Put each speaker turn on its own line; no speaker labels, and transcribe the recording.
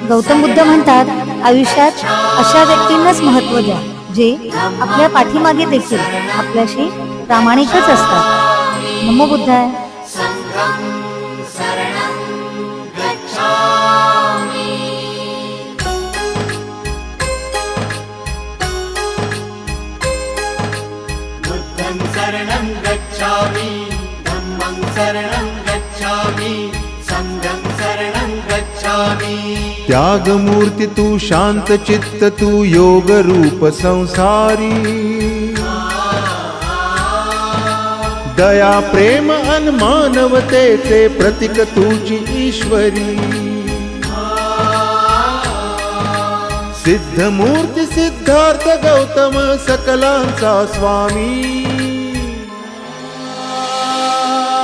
गौतम बुद्ध म्हणतात, आयुष्यात अशा व्यक्तींनाच महत्त्व द्या जे आपल्या पाठीमागे देखील आपल्याशी प्रामाणिकच असतात. नमो बुद्धाय.
बुद्धं शरणं गच्छामि, धम्मं शरणं गच्छामि, संघं शरणं गच्छामि.
त्यागमूर्ती तू, शांत चित्त तू, योग रूप संसारी. दया प्रेम अन मानवतेचे प्रतीक तुझी ईश्वरी. सिद्ध मूर्ती सिद्धार्थ गौतम सकलांचा स्वामी.